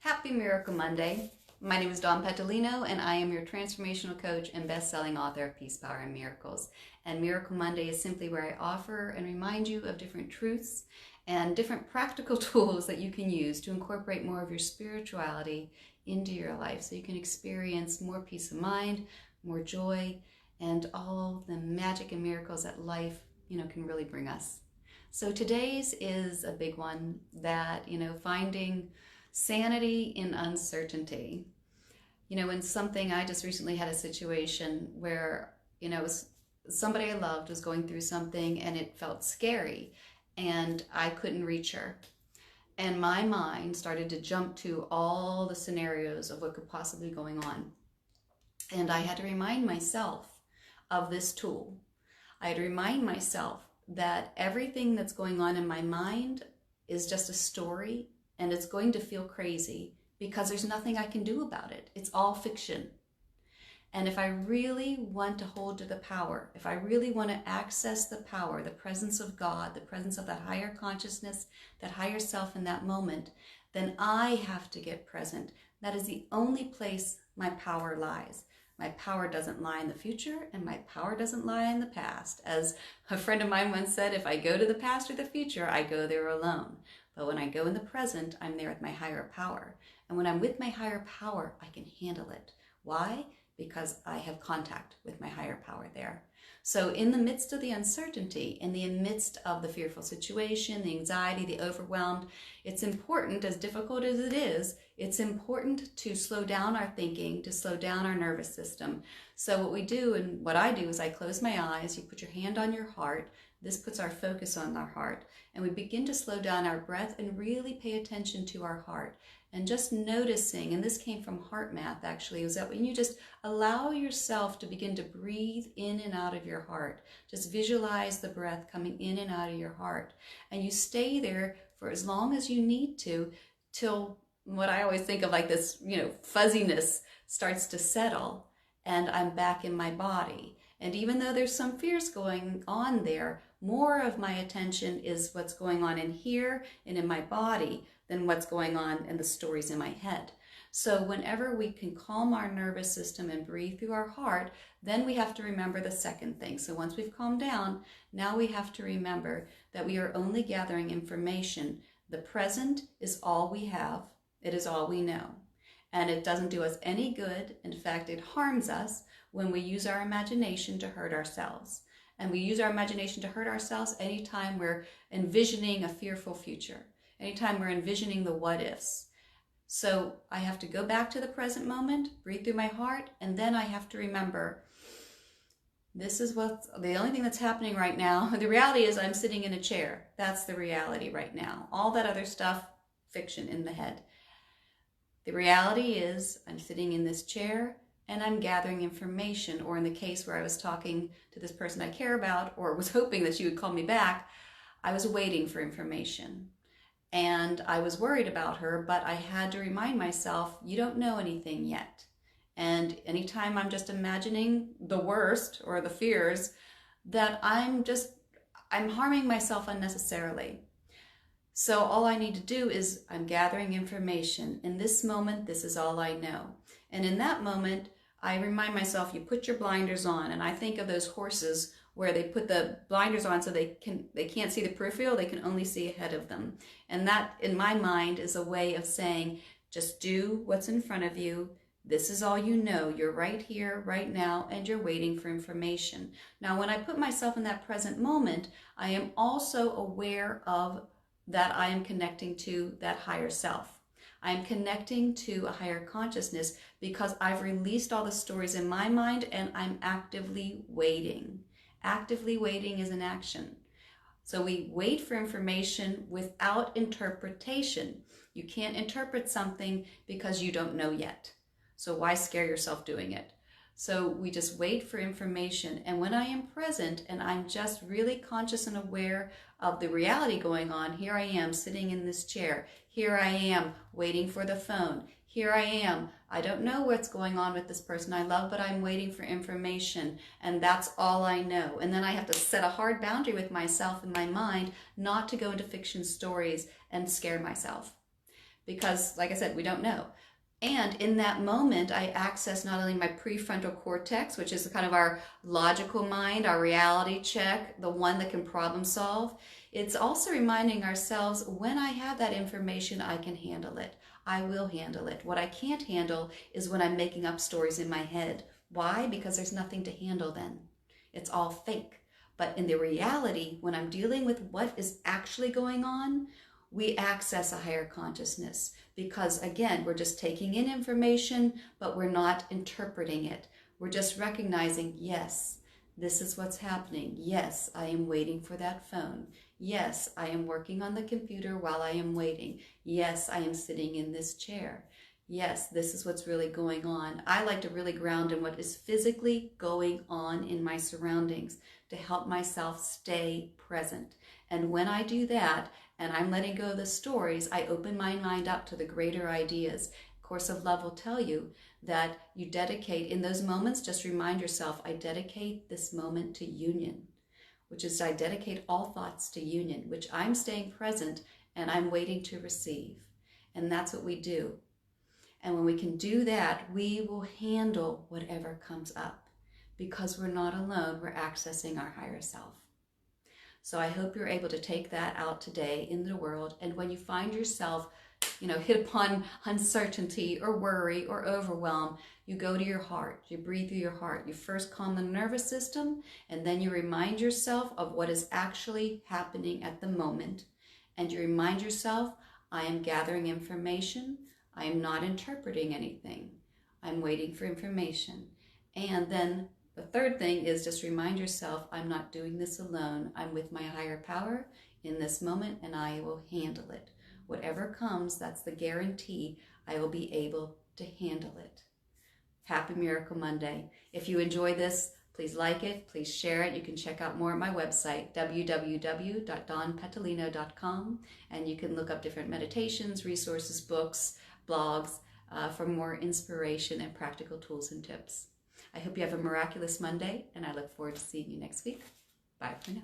Happy Miracle Monday. My name is Dawn Petalino, and I am your transformational coach and best-selling author of Peace, Power, and Miracles. And Miracle Monday is simply where I offer and remind you of different truths and different practical tools that you can use to incorporate more of your spirituality into your life so you can experience more peace of mind, more joy, and all the magic and miracles that life, can really bring us. So today's is a big one that, finding sanity in uncertainty. In something, I just recently had a situation where, somebody I loved was going through something and it felt scary and I couldn't reach her. And my mind started to jump to all the scenarios of what could possibly be going on. And I had to remind myself of this tool. I had to remind myself that everything that's going on in my mind is just a story, and it's going to feel crazy because there's nothing I can do about it. It's all fiction. And if I really want to hold to the power, if I really want to access the power, the presence of God, the presence of that higher consciousness, that higher self in that moment, then I have to get present. That is the only place my power lies. My power doesn't lie in the future, and my power doesn't lie in the past. As a friend of mine once said, if I go to the past or the future, I go there alone. But when I go in the present, I'm there with my higher power. And when I'm with my higher power, I can handle it. Why? Because I have contact with my higher power there. So in the midst of the uncertainty, in the midst of the fearful situation, the anxiety, the overwhelmed, it's important, as difficult as it is, it's important to slow down our thinking, to slow down our nervous system. So what we do, and what I do, is I close my eyes, you put your hand on your heart. This puts our focus on our heart, and we begin to slow down our breath and really pay attention to our heart. And just noticing, and this came from heart math actually, is that when you just allow yourself to begin to breathe in and out of your heart, just visualize the breath coming in and out of your heart, and you stay there for as long as you need to, till what I always think of like this, fuzziness starts to settle, and I'm back in my body. And even though there's some fears going on there, more of my attention is what's going on in here and in my body than what's going on in the stories in my head. So whenever we can calm our nervous system and breathe through our heart, then we have to remember the second thing. So once we've calmed down, now we have to remember that we are only gathering information. The present is all we have. It is all we know. And it doesn't do us any good. In fact, it harms us when we use our imagination to hurt ourselves. And we use our imagination to hurt ourselves anytime we're envisioning a fearful future, anytime we're envisioning the what ifs. So I have to go back to the present moment, breathe through my heart, and then I have to remember, this is what's the only thing that's happening right now. The reality is I'm sitting in a chair. That's the reality right now. All that other stuff, fiction in the head. The reality is I'm sitting in this chair and I'm gathering information, or in the case where I was talking to this person I care about, or was hoping that she would call me back, I was waiting for information. And I was worried about her, but I had to remind myself, you don't know anything yet. And anytime I'm just imagining the worst or the fears, that I'm harming myself unnecessarily. So all I need to do is I'm gathering information. In this moment, this is all I know. And in that moment, I remind myself, you put your blinders on. And I think of those horses where they put the blinders on so they can't see the peripheral, they can only see ahead of them. And that, in my mind, is a way of saying, just do what's in front of you. This is all you know. You're right here, right now, and you're waiting for information. Now, when I put myself in that present moment, I am also aware of that I am connecting to that higher self. I am connecting to a higher consciousness because I've released all the stories in my mind and I'm actively waiting. Actively waiting is an action. So we wait for information without interpretation. You can't interpret something because you don't know yet. So why scare yourself doing it? So we just wait for information. And when I am present and I'm just really conscious and aware of the reality going on, here I am sitting in this chair. Here I am waiting for the phone. Here I am. I don't know what's going on with this person I love, but I'm waiting for information. And that's all I know. And then I have to set a hard boundary with myself and my mind not to go into fiction stories and scare myself. because, like I said, we don't know. And in that moment, I access not only my prefrontal cortex, which is kind of our logical mind, our reality check, the one that can problem solve. It's also reminding ourselves, when I have that information, I can handle it. I will handle it. What I can't handle is when I'm making up stories in my head. Why? Because there's nothing to handle then. It's all fake. But in the reality, when I'm dealing with what is actually going on, we access a higher consciousness, because again, we're just taking in information, but we're not interpreting it. We're just recognizing, yes, this is what's happening. Yes, I am waiting for that phone. Yes, I am working on the computer while I am waiting. Yes, I am sitting in this chair. Yes, this is what's really going on. I like to really ground in what is physically going on in my surroundings to help myself stay present. And when I do that, and I'm letting go of the stories, I open my mind up to the greater ideas. Course of Love will tell you that you dedicate, in those moments, just remind yourself, I dedicate this moment to union, which is I dedicate all thoughts to union, which I'm staying present and I'm waiting to receive. And that's what we do. And when we can do that, we will handle whatever comes up, because we're not alone, we're accessing our higher self. So I hope you're able to take that out today in the world. And when you find yourself, hit upon uncertainty or worry or overwhelm, you go to your heart, you breathe through your heart. You first calm the nervous system, and then you remind yourself of what is actually happening at the moment. And you remind yourself, I am gathering information. I am not interpreting anything. I'm waiting for information. And then the third thing is just remind yourself, I'm not doing this alone. I'm with my higher power in this moment, and I will handle it. Whatever comes, that's the guarantee I will be able to handle it. Happy Miracle Monday. If you enjoy this, please like it, please share it. You can check out more at my website, www.donpetalino.com, and you can look up different meditations, resources, books, blogs for more inspiration and practical tools and tips. I hope you have a miraculous Monday, and I look forward to seeing you next week. Bye for now.